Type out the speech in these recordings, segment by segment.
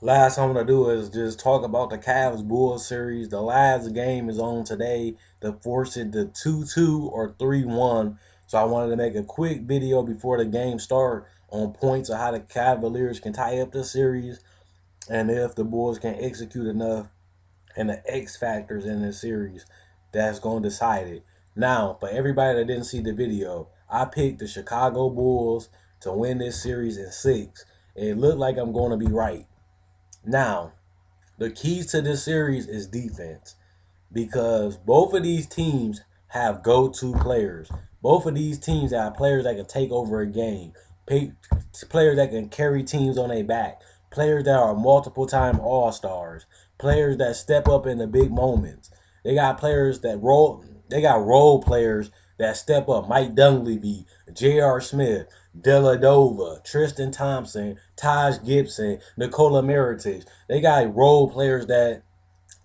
Last I'm gonna do is just talk about the Cavs Bulls series. The last game is on today to force it to 2-2 or 3-1. So I wanted to make a quick video before the game start on points of how the Cavaliers can tie up the series and if the Bulls can execute enough and the X factors in this series that's gonna decide it. Now, for everybody that didn't see the video, I picked the Chicago Bulls to win this series in six. It looked like I'm gonna be right. Now, the keys to this series is defense because both of these teams have go-to players. Both of these teams have players that can take over a game, players that can carry teams on their back, players that are multiple-time All-Stars, players that step up in the big moments. They got players that roll. They got role players that step up. Mike Dunleavy, J.R. Smith, Deladova, Tristan Thompson, Taj Gibson, Nikola Mirotic. They got role players that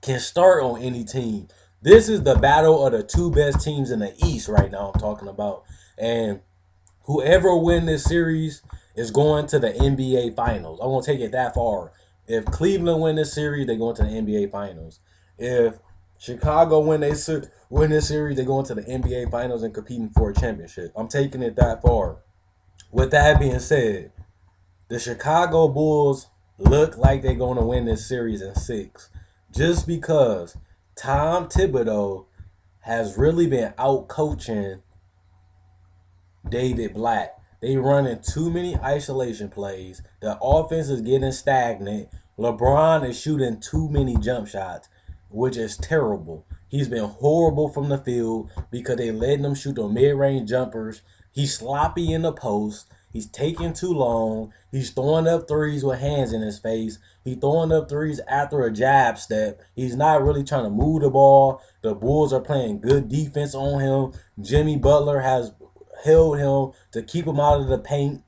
can start on any team. This is the battle of the two best teams in the East right now. I'm talking about, and whoever win this series is going to the NBA Finals. I'm gonna take it that far. If Cleveland win this series, they go into the NBA Finals. If Chicago win this series, they go into the NBA Finals and competing for a championship. I'm taking it that far. With that being said, the Chicago Bulls look like they're going to win this series in six just because Tom Thibodeau has really been out coaching David Black. They running too many isolation plays. The offense is getting stagnant. LeBron is shooting too many jump shots, which is terrible. He's been horrible from the field because they letting him shoot the mid-range jumpers. He's sloppy in the post. He's taking too long. He's throwing up threes with hands in his face. He's throwing up threes after a jab step. He's not really trying to move the ball. The Bulls are playing good defense on him. Jimmy Butler has held him to keep him out of the paint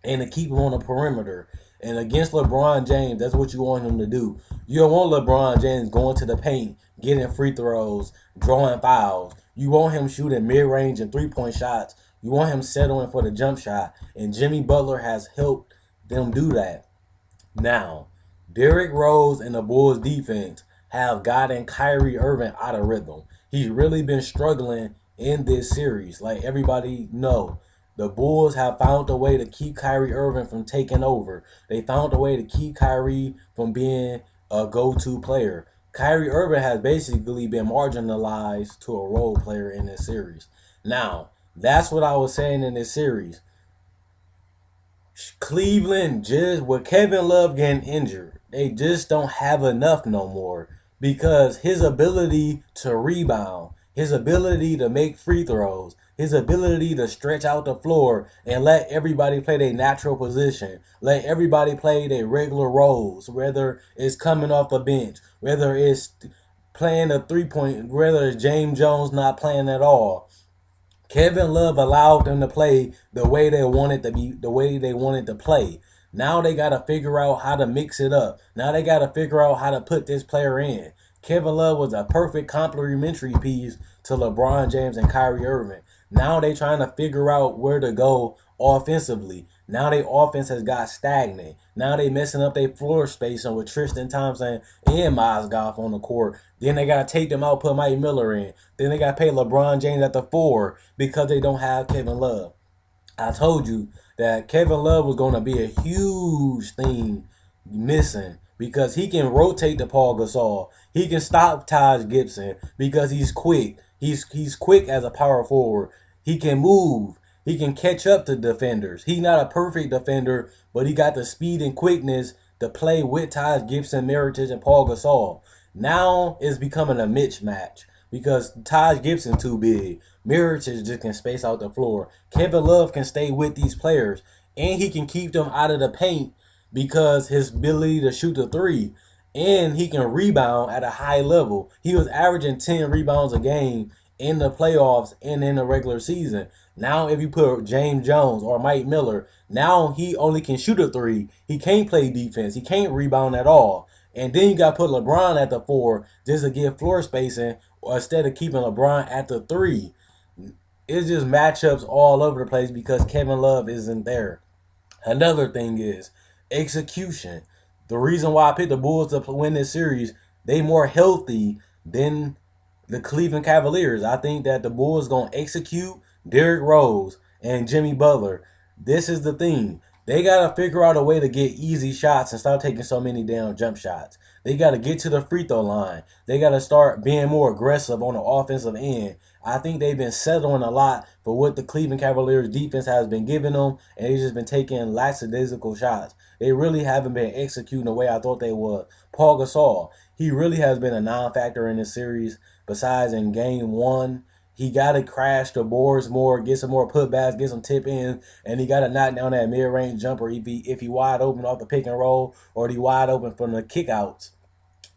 and to keep him on the perimeter. And against LeBron James, that's what you want him to do. You don't want LeBron James going to the paint, getting free throws, drawing fouls. You want him shooting mid-range and three-point shots. You want him settling for the jump shot. And Jimmy Butler has helped them do that. Now, Derrick Rose and the Bulls defense have gotten Kyrie Irving out of rhythm. He's really been struggling in this series. Like everybody know, the Bulls have found a way to keep Kyrie Irving from taking over. They found a way to keep Kyrie from being a go-to player. Kyrie Irving has basically been marginalized to a role player in this series. Now, that's what I was saying in this series. Cleveland just with Kevin Love getting injured, they just don't have enough no more because his ability to rebound, his ability to make free throws, his ability to stretch out the floor and let everybody play their natural position, let everybody play their regular roles, whether it's coming off the bench, whether it's playing a 3 point, whether it's James Jones not playing at all. Kevin Love allowed them to play the way they wanted to be, the way they wanted to play. Now they got to figure out how to mix it up. Now they got to figure out how to put this player in. Kevin Love was a perfect complementary piece to LeBron James and Kyrie Irving. Now they trying to figure out where to go offensively. Now their offense has got stagnant. Now they messing up their floor spacing with Tristan Thompson and Miles Goff on the court. Then they got to take them out, put Mike Miller in. Then they got to pay LeBron James at the four because they don't have Kevin Love. I told you that Kevin Love was going to be a huge thing missing because he can rotate to Paul Gasol. He can stop Taj Gibson because he's quick. He's quick as a power forward. He can move. He can catch up to defenders. He's not a perfect defender, but he got the speed and quickness to play with Taj Gibson, Mirotic, and Paul Gasol. Now it's becoming a mismatch because Taj Gibson too big. Mirotic just can space out the floor. Kevin Love can stay with these players, and he can keep them out of the paint because his ability to shoot the three, and he can rebound at a high level. He was averaging 10 rebounds a game in the playoffs and in the regular season. Now, if you put James Jones or Mike Miller, now he only can shoot a three. He can't play defense. He can't rebound at all. And then you got to put LeBron at the four just to get floor spacing, or instead of keeping LeBron at the three. It's just matchups all over the place because Kevin Love isn't there. Another thing is execution. The reason why I picked the Bulls to win this series, they more healthy than the Cleveland Cavaliers. I think that the Bulls gonna execute Derrick Rose and Jimmy Butler. This is the thing. They gotta figure out a way to get easy shots and stop taking so many damn jump shots. They gotta get to the free throw line. They gotta start being more aggressive on the offensive end. I think they've been settling a lot for what the Cleveland Cavaliers defense has been giving them, and they've just been taking lackadaisical shots. They really haven't been executing the way I thought they would. Paul Gasol, he really has been a non-factor in this series. Besides in game one, he got to crash the boards more, get some more putbacks, get some tip ins, and he got to knock down that mid-range jumper if he wide open off the pick and roll or if he wide open from the kickouts.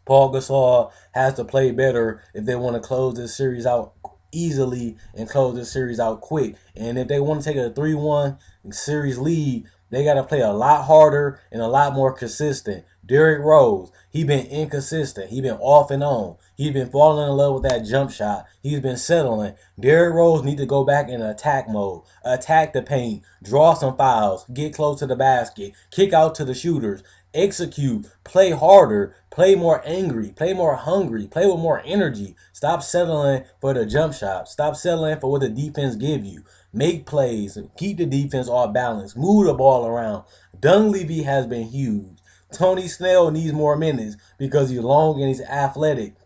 Paul Gasol has to play better if they want to close this series out easily and close this series out quick. And if they want to take a 3-1 series lead, they got to play a lot harder and a lot more consistent. Derrick Rose, he been inconsistent. He been off and on. He's been falling in love with that jump shot. He's been settling. Derrick Rose need to go back in attack mode. Attack the paint. Draw some fouls. Get close to the basket. Kick out to the shooters. Execute, play harder, play more angry, play more hungry, play with more energy. Stop settling for the jump shot. Stop settling for what the defense give you. Make plays, keep the defense off balance, move the ball around. Dunleavy has been huge. Tony Snell needs more minutes because he's long and he's athletic.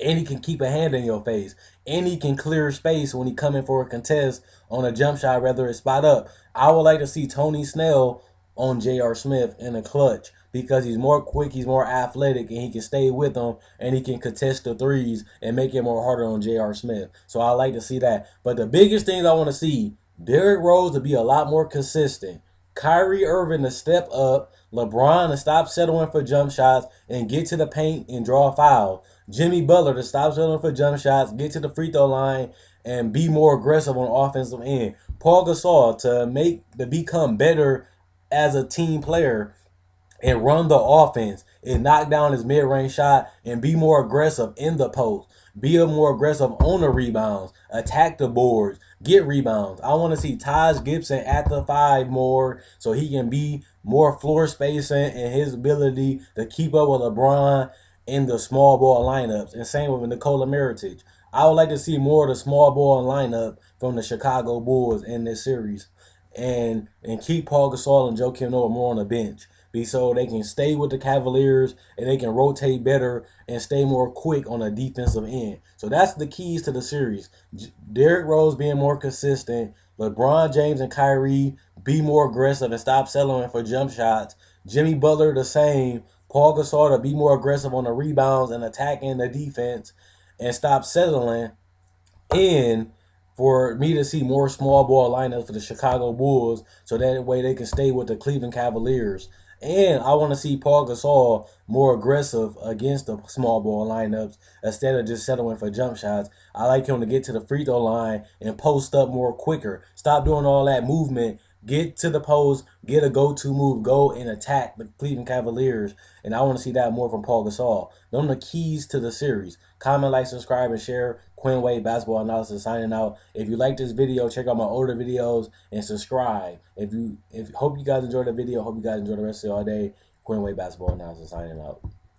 And he can keep a hand in your face. And he can clear space when he coming for a contest on a jump shot, whether it's spot up. I would like to see Tony Snell on J.R. Smith in a clutch because he's more quick, he's more athletic, and he can stay with them, and he can contest the threes and make it more harder on J.R. Smith. So I like to see that. But the biggest things I want to see, Derrick Rose to be a lot more consistent. Kyrie Irving to step up. LeBron to stop settling for jump shots and get to the paint and draw a foul. Jimmy Butler to stop settling for jump shots, get to the free throw line, and be more aggressive on offensive end. Paul Gasol to become better as a team player and run the offense and knock down his mid-range shot and be more aggressive in the post. Be more aggressive on the rebounds. Attack the boards. Get rebounds. I want to see Taj Gibson at the 5 more so he can be more floor spacing and his ability to keep up with LeBron in the small ball lineups. And same with Nikola Mirotic. I would like to see more of the small ball lineup from the Chicago Bulls in this series. And keep Paul Gasol and Joakim Noah more on the bench so they can stay with the Cavaliers and they can rotate better and stay more quick on the defensive end. So that's the keys to the series. Derrick Rose being more consistent, LeBron James and Kyrie be more aggressive and stop settling for jump shots. Jimmy Butler the same. Paul Gasol to be more aggressive on the rebounds and attacking the defense and stop settling. And for me to see more small ball lineups for the Chicago Bulls so that way they can stay with the Cleveland Cavaliers. And I want to see Paul Gasol more aggressive against the small ball lineups instead of just settling for jump shots. I like him to get to the free throw line and post up more quicker. Stop doing all that movement. Get to the post, get a go-to move, go and attack the Cleveland Cavaliers. And I want to see that more from Paul Gasol. Those are the keys to the series. Comment, like, subscribe, and share. Quinn Wade Basketball Analysis signing out. If you like this video, check out my older videos and subscribe. Hope you guys enjoyed the video. Hope you guys enjoy the rest of your day. Quinn Wade Basketball Analysis signing out.